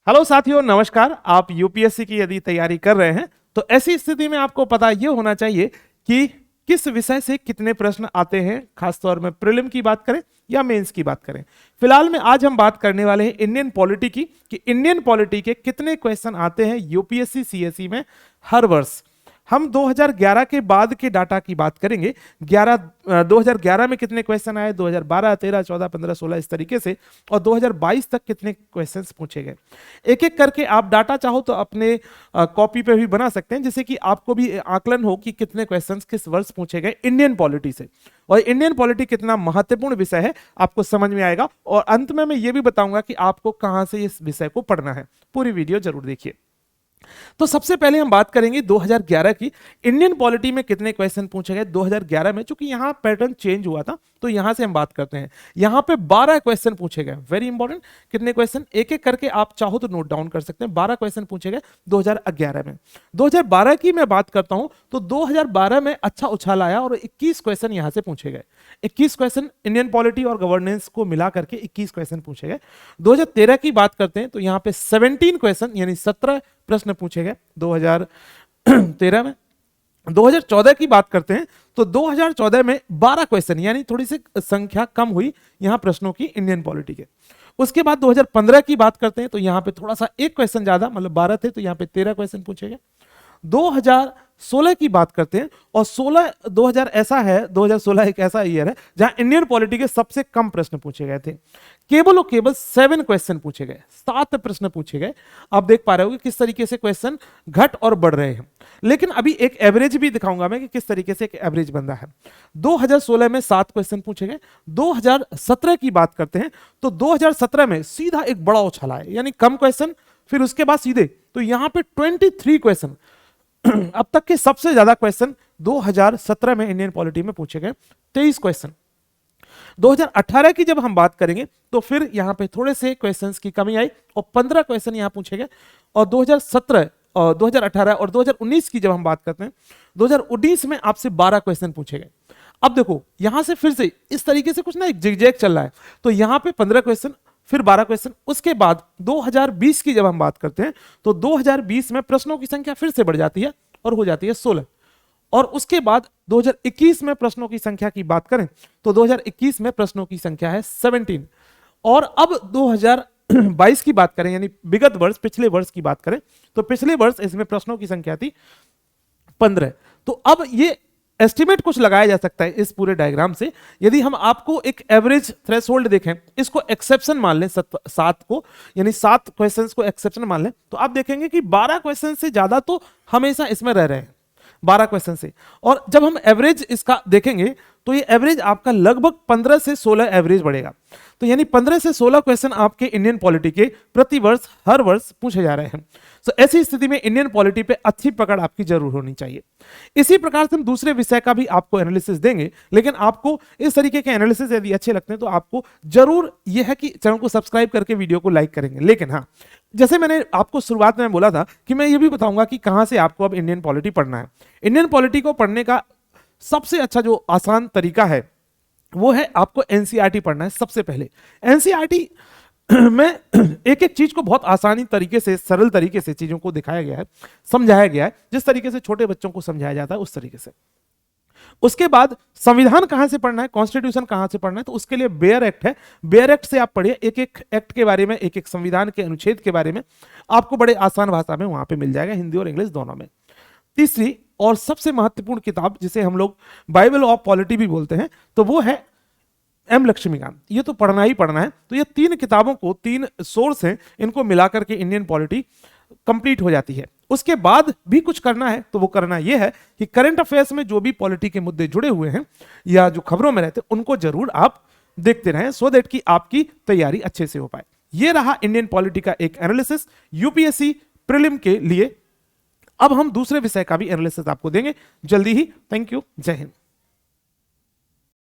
Hello साथियों, नमस्कार। आप यूपीएससी की यदि तैयारी कर रहे हैं तो ऐसी स्थिति में आपको पता यह होना चाहिए कि किस विषय से कितने प्रश्न आते हैं, खासतौर में प्रीलिम की बात करें या मेंस की बात करें। फिलहाल में आज हम बात करने वाले हैं इंडियन पॉलिटी की, कि इंडियन पॉलिटी के कितने क्वेश्चन आते हैं यूपीएससी सीएसई में हर वर्ष। हम 2011 के बाद के डाटा की बात करेंगे। 2011 में कितने क्वेश्चन आए, 2012, 13, 14, 15, 16 इस तरीके से, और 2022 तक कितने क्वेश्चंस पूछे गए। एक एक करके आप डाटा चाहो तो अपने कॉपी पे भी बना सकते हैं, जिससे कि आपको भी आकलन हो कि कितने क्वेश्चंस किस वर्ष पूछे गए इंडियन पॉलिटी से, और इंडियन पॉलिटी कितना महत्वपूर्ण विषय है आपको समझ में आएगा। और अंत में मैं ये भी बताऊंगा कि आपको कहां से इस विषय को पढ़ना है। पूरी वीडियो जरूर देखिए। तो सबसे पहले हम बात करेंगे 2011 की, इंडियन पॉलिटी में कितने क्वेश्चन पूछे गए 2011 में। चूंकि यहां पैटर्न चेंज हुआ था तो यहां से हम बात करते हैं। यहां पे 12 क्वेश्चन पूछे गए, वेरी इंपॉर्टेंट। कितने क्वेश्चन, एक एक करके आप चाहो तो नोट डाउन कर सकते हैं। 12 क्वेश्चन पूछे गए 2011 में। 2012 की मैं बात करता हूं तो 2012 में अच्छा उछाल आया और 21 क्वेश्चन यहां से पूछे गए। 21 क्वेश्चन इंडियन पॉलिटी और गवर्नेंस को मिला करके 21 क्वेश्चन पूछे गए। 2013 की बात करते हैं तो यहां पे 17 क्वेश्चन यानी 17 प्रश्न पूछे गए 2013 में। 2014 की बात करते हैं तो 2014 में 12 क्वेश्चन यानी थोड़ी सी संख्या कम हुई यहां प्रश्नों की इंडियन पॉलिटी के। उसके बाद 2015 की बात करते हैं तो यहां पे थोड़ा सा एक क्वेश्चन ज्यादा, मतलब 12 थे तो यहां पे 13 क्वेश्चन पूछे गए। 2016 की बात करते हैं और 2016 एक ऐसा ईयर है जहां इंडियन पॉलिटी के सबसे कम प्रश्न पूछे गए थे। केवल और केवल 7 क्वेश्चन पूछे गए, 7 प्रश्न पूछे गए। आप देख पा रहे हो कि किस तरीके से क्वेश्चन घट और बढ़ रहे हैं। लेकिन अभी एक एवरेज भी दिखाऊंगा मैं कि किस तरीके से एक एवरेज बन रहा है। 2016 में 7 क्वेश्चन पूछे गए। 2017 की बात करते हैं तो 2017 में सीधा एक बड़ा उछाल आया, यानी कम क्वेश्चन फिर उसके बाद सीधे, तो यहां पे 23 क्वेश्चन अब तक के सबसे ज्यादा क्वेश्चन 2017 में इंडियन पॉलिटी में पूछे गए, 23 क्वेश्चन। 2018 की जब हम बात करेंगे तो फिर यहां पे थोड़े से क्वेश्चंस की कमी आई और 15 क्वेश्चन यहां पूछे गए। और 2017 और 2018 और 2019 की जब हम बात करते हैं, 2019 में आपसे 12 क्वेश्चन पूछे गए। अब देखो यहां से फिर से इस तरीके से कुछ ना एक जिगजैग चल रहा है, तो यहां पे 15 क्वेश्चन फिर 12 क्वेश्चन। उसके बाद 2020 की जब हम बात करते हैं तो 2020 में प्रश्नों की संख्या फिर से बढ़ जाती है और हो जाती है 16। और उसके बाद 2021 में प्रश्नों की संख्या की बात करें तो 2021 में प्रश्नों की संख्या है 17। और अब 2022 की बात करें यानी विगत वर्ष, पिछले वर्ष की बात करें तो पिछले वर्ष इसमें प्रश्नों की संख्या थी 15। तो अब ये एस्टिमेट कुछ लगाया जा सकता है इस पूरे डायग्राम से। यदि हम आपको एक एवरेज थ्रेशोल्ड देखें, इसको एक्सेप्शन मान लें, 7 को यानी 7 क्वेश्चंस को एक्सेप्शन मान लें, तो आप देखेंगे कि 12 क्वेश्चन से ज्यादा तो हमेशा इसमें रह रहे हैं, 12 क्वेश्चन से। और जब हम एवरेज इसका देखेंगे तो ये एवरेज आपका लगभग 15 से 16 एवरेज बढ़ेगा। तो यानी 15 से 16 क्वेश्चन आपके इंडियन पॉलिटी के प्रति वर्ष हर वर्ष पूछे जा रहे हैं। तो ऐसी स्थिति में इंडियन पॉलिटी पे अच्छी पकड़ आपकी जरूर होनी चाहिए। इसी प्रकार से हम दूसरे विषय का भी आपको एनालिसिस देंगे, लेकिन आपको इस तरीके के एनालिसिस यदि अच्छे लगते हैं तो आपको जरूर यह है कि चैनल को सब्सक्राइब करके वीडियो को लाइक करेंगे। लेकिन हाँ, जैसे मैंने आपको शुरुआत में बोला था कि मैं ये भी बताऊंगा कि कहां से आपको अब इंडियन पॉलिटी पढ़ना है। इंडियन पॉलिटी को पढ़ने का सबसे अच्छा जो आसान तरीका है वो है आपको एनसीईआरटी पढ़ना है। सबसे पहले एनसीईआरटी में एक एक चीज को बहुत आसानी तरीके से, सरल तरीके से चीजों को दिखाया गया है, समझाया गया है, जिस तरीके से छोटे बच्चों को समझाया जाता है उस तरीके से। उसके बाद संविधान कहां से पढ़ना है, कॉन्स्टिट्यूशन कहां से पढ़ना है, तो उसके लिए बेयर एक्ट है। बेयर एक्ट से आप पढ़िए, एक एक एक्ट के बारे में, एक एक संविधान के अनुच्छेद के बारे में आपको बड़े आसान भाषा में वहां पे मिल जाएगा, हिंदी और इंग्लिश दोनों में। तीसरी और सबसे महत्वपूर्ण किताब जिसे हम लोग बाइबल ऑफ पॉलिटी भी बोलते हैं, तो वो है एम लक्ष्मीकांत। ये तो पढ़ना ही पढ़ना है। तो ये 3 किताबों को, 3 सोर्स हैं, इनको मिलाकर के इंडियन पॉलिटी कंप्लीट हो जाती है। उसके बाद भी कुछ करना है तो वो करना यह है कि करंट अफेयर्स में जो भी पॉलिटी के मुद्दे जुड़े हुए हैं या जो खबरों में रहते हैं उनको जरूर आप देखते रहें, सो दैट कि आपकी तैयारी अच्छे से हो पाए। ये रहा इंडियन पॉलिटी का एक एनालिसिस यूपीएससी प्रीलिम के लिए। अब हम दूसरे विषय का भी एनालिसिस आपको देंगे जल्दी ही। थैंक यू, जय हिंद।